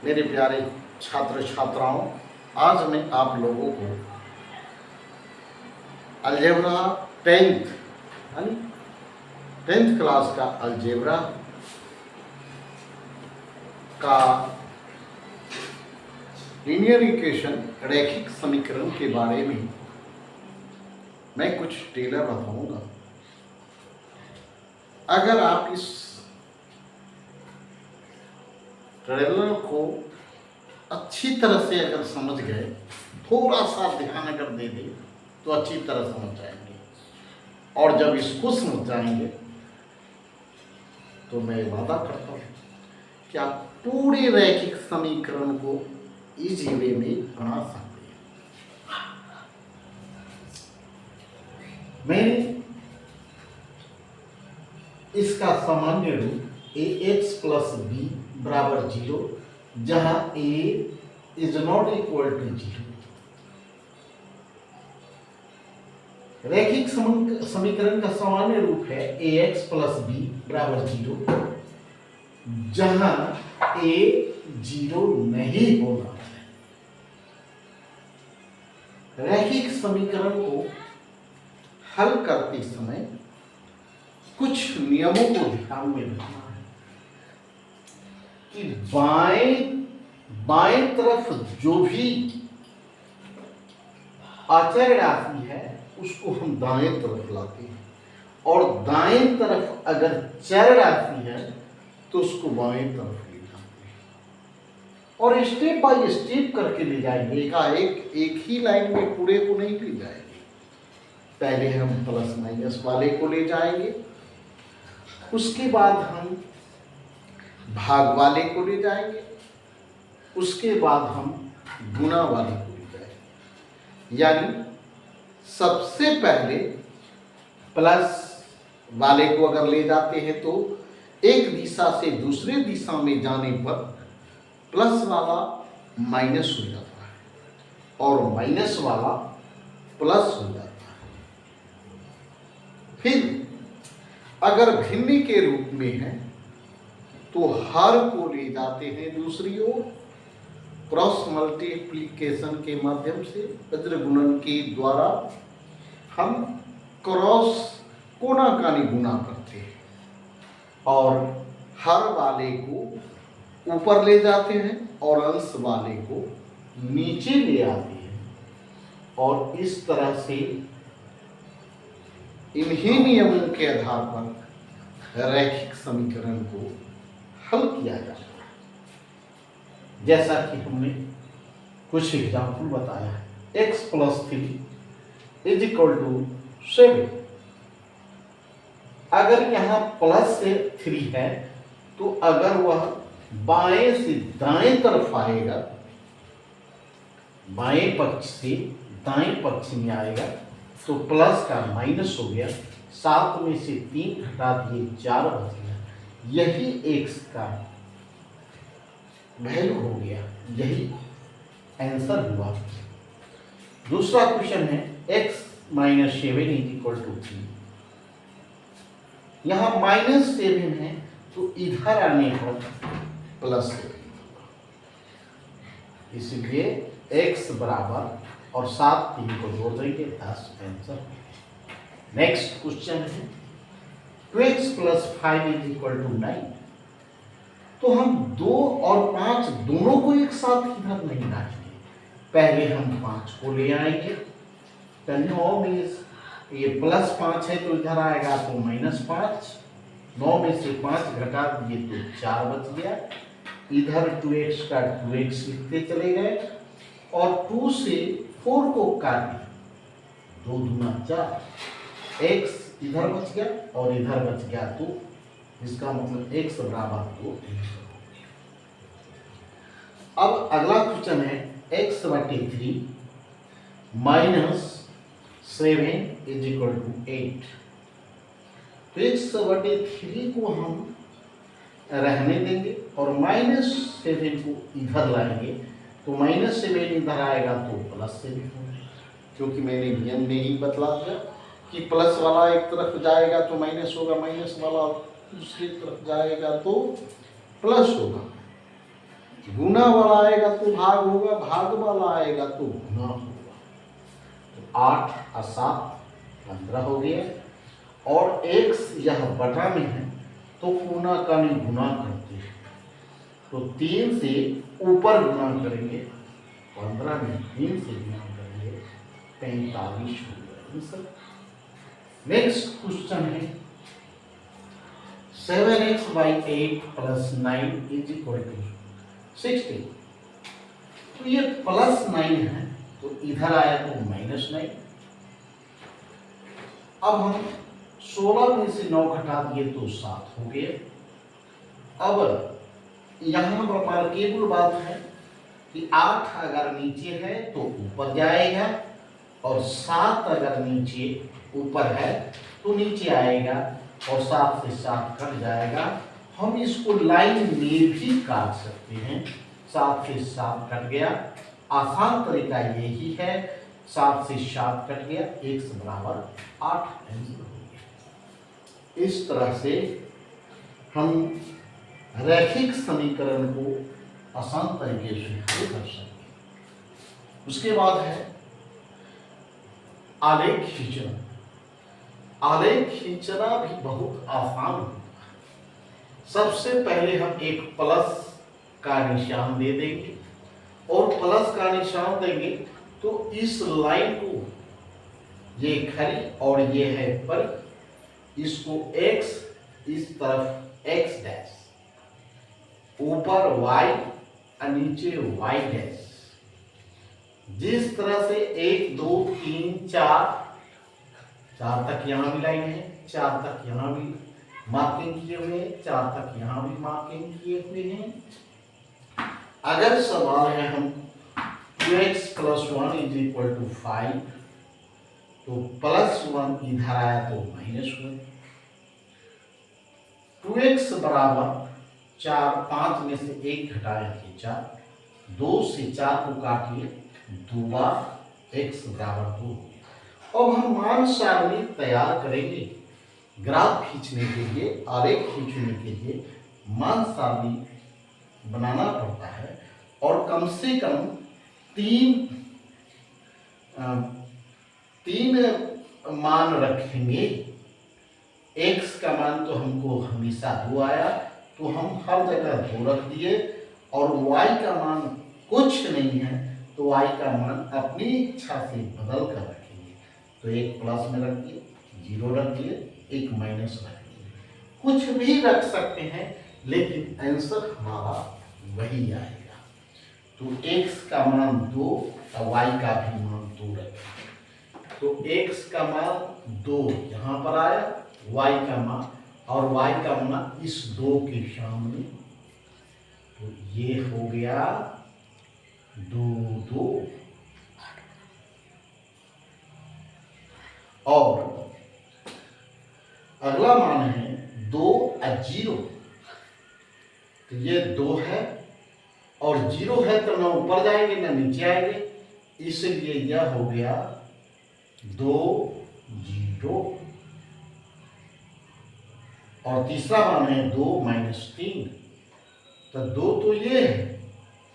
मेरे प्यारे छात्र छात्राओं, आज मैं आप लोगों को अलजेब्रा टेंथ क्लास का अलजेब्रा का लीनियर इक्वेशन रैखिक समीकरण के बारे में मैं कुछ टेलर बताऊंगा। अगर आप इस ट्रेलर को अच्छी तरह से अगर समझ गए, थोड़ा सा ध्यान अगर दे दें तो अच्छी तरह समझ जाएंगे, और जब इसको समझ जाएंगे तो मैं वादा करता हूँ कि आप पूरे रैखिक समीकरण को इजी वे में बना सकते हैं। मैं इसका सामान्य रूप ax प्लस बी बराबर 0, जहां a is not equal to 0। रैखिक समीकरण का सामान्य रूप है ax प्लस बी बराबर 0, जहां a 0 नहीं होना है। रैखिक समीकरण को हल करते समय कुछ नियमों को ध्यान में रखना है कि बाएं तरफ जो भी अचर राशि है उसको हम दाएं तरफ लाते हैं, और दाएं तरफ अगर चर राशि है तो उसको बाएं तरफ ले जाते हैं, और स्टेप बाय स्टेप करके ले जाएंगे। एक ही लाइन में पूरे को नहीं ले जाएंगे। पहले हम प्लस माइनस वाले को ले जाएंगे, उसके बाद हम भाग वाले को ले जाएंगे, उसके बाद हम गुणा वाले को ले जाएंगे। यानी सबसे पहले प्लस वाले को अगर ले जाते हैं तो एक दिशा से दूसरे दिशा में जाने पर प्लस वाला माइनस हो जाता है और माइनस वाला प्लस हो जाता है। फिर अगर भिन्न के रूप में है तो हर को ले जाते हैं दूसरी ओर, क्रॉस मल्टीप्लिकेशन के माध्यम से वज्र गुणन के द्वारा हम क्रॉस कोणाकानी गुणा करते हैं, और हर वाले को ऊपर ले जाते हैं और अंश वाले को नीचे ले आते हैं, और इस तरह से इन्हीं नियमों के आधार पर रैखिक समीकरण को हल किया जाता है। जैसा कि हमने कुछ एग्जाम्पल बताया है, x plus 3 is equal to 7। अगर यहाँ प्लस से 3 है तो अगर वह बाएं से दाएं तरफ आएगा, बाएं पक्ष से दाएं पक्ष में आएगा तो प्लस का माइनस हो गया, 7 में से 3 घटा दिए 4 बच गया। यही x का वैल्यू हो गया, यही आंसर हुआ। दूसरा क्वेश्चन है x minus 7 is equal to 3। यहाँ माइनस 7 है तो इधर आने पर प्लस 7, इसलिए x बराबर और 7 3 को जोड़ देंगे 10 आंसर। नेक्स्ट क्वेश्चन है 2x plus 5 is equal to 9। तो हम 2 और 5 दोनों को एक साथ इधर नहीं लाएंगे, पहले हम 5 को ले आएंगे। 9 में ये प्लस 5 है तो इधर आएगा तो माइनस 5, 9 में से 5 घटा दिए तो 4 बच गया। इधर 2x का 2x लिखते चले गए, और 2 से 4 को काट दिया, 2 दूना 4, x इधर बच गया और इधर बच गया, तो इसका मतलब x बराबर 2। अब अगला क्वेश्चन है x बटे 3 माइनस 7 इज इक्वल टू 8। तो x बटे 3 को हम रहने देंगे और माइनस 7 को इधर लाएंगे, तो माइनस 7 इधर आएगा तो प्लस 7 होगा, क्योंकि मैंने नियम में ही बतला दिया कि प्लस वाला एक तरफ जाएगा तो माइनस होगा, माइनस वाला दूसरी तरफ जाएगा तो प्लस होगा। गुना गुना वाला आएगा तो भाग होगा, भाग वाला आएगा तो गुना होगा। तो 8 और 7 15 हो गया। और x यह बटा में है तो कोना का नहीं गुना करते हैं, तो 3 से ऊपर गुना करेंगे, 15 में 3 से गुना करेंगे 45 हो गया। नेक्स्ट क्वेश्चन है 7x/8 + 9 = 60। तो ये +9 है तो इधर आया तो -9। अब हम 16 में से 9 घटा दिए तो 7 हो गए। अब यहाँ पर मार्केबल बात है कि 8 अगर नीचे है तो ऊपर जाएगा और 7 अगर नीचे ऊपर है तो नीचे आएगा और 7 से 7 कट जाएगा। हम इसको लाइन में भी काट सकते हैं। 7 से 7 कट गया, आसान तरीका यही है। 7 से 7 कट गया, x बराबर 8 आंसर हो गया। इस तरह से हम रैखिक समीकरण को आसान तरीके से हल कर सकते हैं। उसके बाद है आलेख खींचना। आलेख खींचना भी बहुत आसान होता है। सबसे पहले हम एक प्लस का निशान दे देंगे और प्लस का निशान देंगे तो इस लाइन को, ये खरी और ये है पर, इसको x, इस तरफ x डैश, ऊपर y और नीचे y डैश। जिस तरह से 1 2 3 4 तक यहाँ भी लाइन है, 4 तक यहाँ भी मार्किंग किए हुए हैं, 4 तक यहाँ भी मार्किंग किए हुए हैं। अगर सवाल है हम 2x + 1 = 5, तो +1 इधर आया तो -1। 2x बराबर 4, 5 में से 1 घटाया कि 4, 2 से 4 को काटिए, 2 बार x बराबर 2। अब हम मान सारणी तैयार करेंगे। ग्राफ खींचने के लिए, आलेख खींचने के लिए मान सारणी बनाना पड़ता है और कम से कम तीन मान रखेंगे। x का मान तो हमको हमेशा 2 आया तो हम हर जगह 2 रख दिए, और y का मान कुछ नहीं है तो y का मान अपनी इच्छा से बदल कर रखेंगे। तो एक प्लस में रख दिए, 0 रख दिए, एक माइनस रख दिए, कुछ भी रख सकते हैं लेकिन आंसर हमारा वही आएगा। तो x का मान 2 और y का भी मान 2 रखें। तो x का मान 2 यहाँ पर आया, y का मान, और y का मान इस 2 के सामने, तो ये हो गया 2 2। और अगला मान है 2 और 0। तो ये 2 है और 0 है तो ना ऊपर जाएंगे ना नीचे आएंगे, इसलिए यह हो गया 2 0। और तीसरा मान है 2 -3। तो 2 तो ये है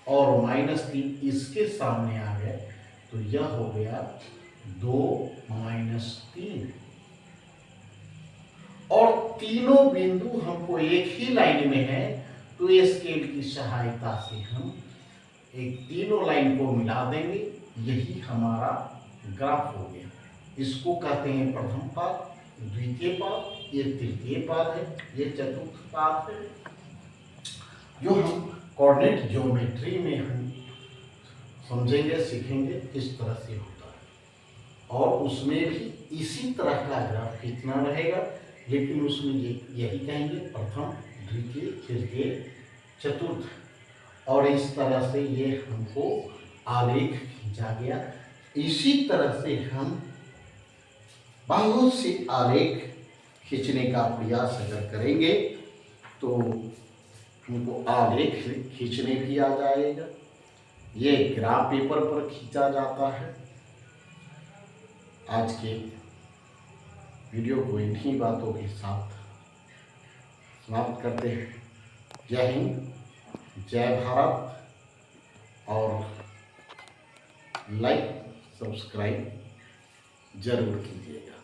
और -3 इसके सामने आ गए, तो यह हो गया 2 -3। और तीनों बिंदु हमको एक ही लाइन में है, तो स्केल की सहायता से हम एक तीनों लाइन को मिला देंगे। यही हमारा ग्राफ हो गया। इसको कहते हैं प्रथम पाद, द्वितीय पाद, ये तृतीय पाद है, ये चतुर्थ पाद है, जो हम कोऑर्डिनेट ज्योमेट्री में हम समझेंगे, सीखेंगे किस तरह से होता है। और उसमें भी इसी तरह का ग्राफ कितना रहेगा, लेकिन उसमें यही कहेंगे प्रथम, द्वितीय, तृतीय, चतुर्थ, और इस तरह से ये हमको आलेख खींचा गया। इसी तरह से हम बहुत से आलेख खींचने का प्रयास अगर करेंगे तो हमको आलेख खींचने भी आ जाएगा। ये ग्राफ पेपर पर खींचा जाता है। आज के वीडियो को इन्हीं बातों के साथ समाप्त करते हैं। जय हिंद, जय भारत, और लाइक सब्सक्राइब जरूर कीजिएगा।